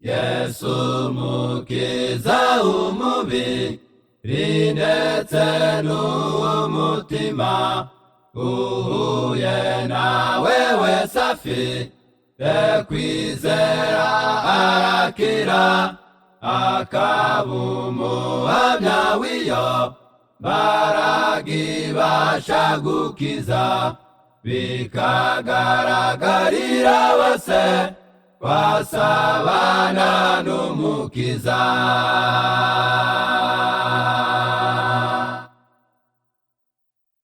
Yesu mukiza umubiri ndetse n'uw'umutima, uhuye nawe wese afite kwizera arakira, akaba umuhamya w'iyo mbaraga ibasha gukiza, bikagaragarira bose basabana n'umukiza.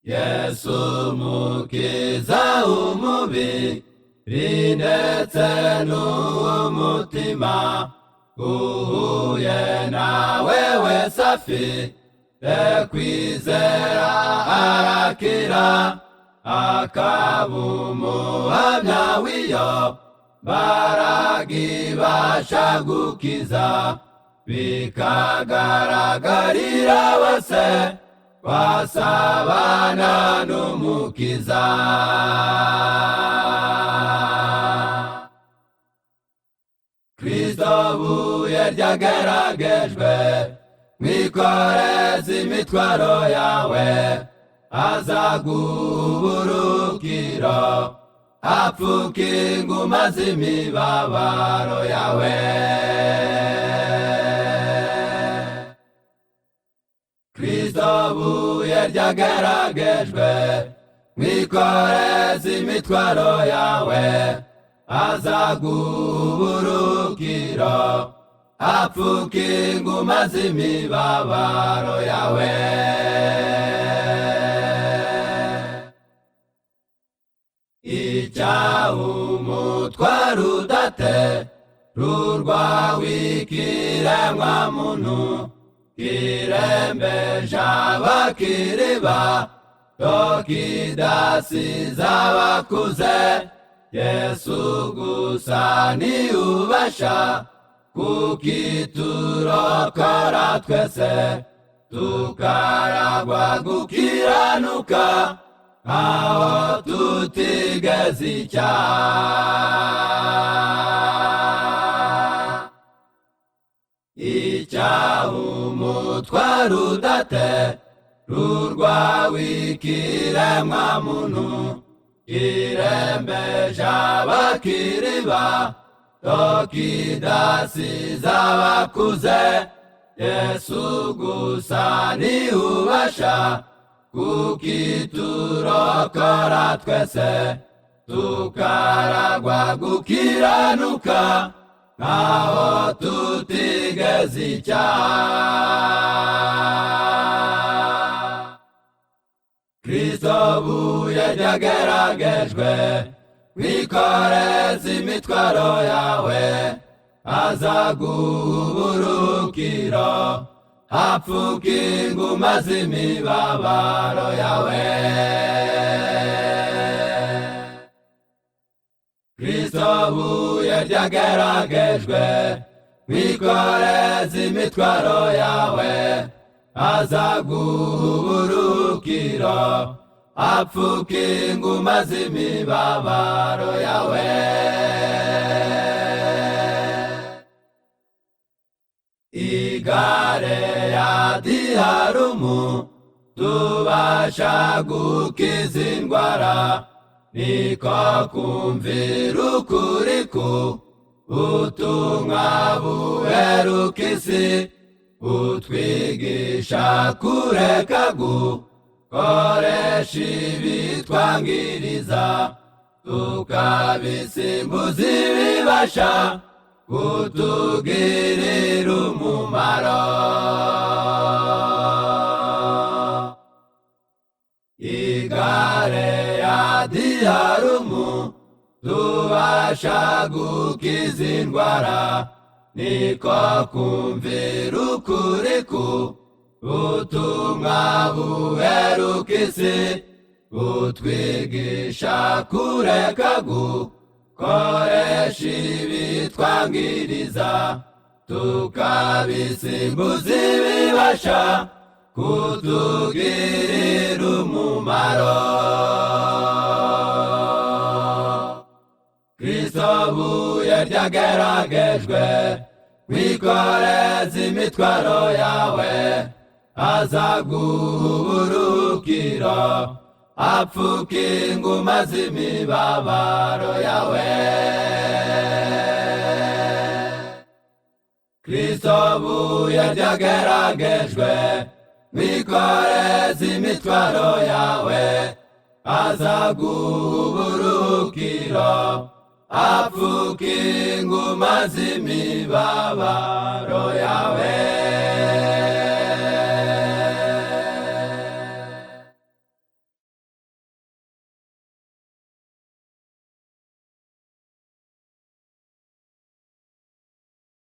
Yesu mukiza umubiri ndetse n'uw'umutima, uhuye nawe wese afite kwizera arakira, akaba umuhamya w'iyo mbaraga ibasha gukiza, bikagaragarira bose basabana n'umukiza. Kristo buye ryageragejwe, mwikoreze imitwaro yawe, azaguha uburuhukiro, apfuka inguma z'imibabaro yawe. Kristo buye ryageragejwe, mwikoreze imitwaro yawe, azaguha uburuhukiro, apfuka inguma z'imibabaro yawe. Icyahumutwaro udaterurwa w'ikiremwa muntu, kirembeje abakiri bato kidasize abakuze, Yesu gusa niwe ubasha kukiturokora twese, tukaragwa gukiranuka aho tutigeze icyaha. Icyahumutwaro udaterurwa w'ikiremwa muntu, kirembeje abakiri bato kidasize abakuze, Yesu gusa niwe ubasha kukiturokora twese, tukaragwa gukiranuka aho tutigeze icyaha. Kristo buye ryageragejwe, mwikoreze imitwaro yawe, azaguha uburuhukiro, apfuka inguma z'imibabaro yawe. Kristo buye ryageragejwe, mwikoreze imitwaro yawe, azaguha uburuhukiro, apfuka inguma z'imibabaro yawe. Igare yadiharumu tubasha gukiza indwara, niko kumvira ukuri ubutumwa buheruka isi, butwigisha kureka gukoresha ibitwangiriza, tukabisimbuza ibibasha kutugirira umumaro. Igare yadiharumu tubasha gukiza indwara, niko kumvira ukuri ubutumwa buheruka isi, butwigisha kureka gukoresha ibitwangiriza, tukabisimbuza ibibasha kutugirira umumaro. Kristo buye yaryageragejwe wikoreze imitwaro yawe azaguha uburuhukiro apfuka inguma z'imibabaro yawe. Kristo ubu yaryageragejwe wikoreze imitwaro yawe azaguha uburuhukiro apfuka inguma z'imibabaro yawe.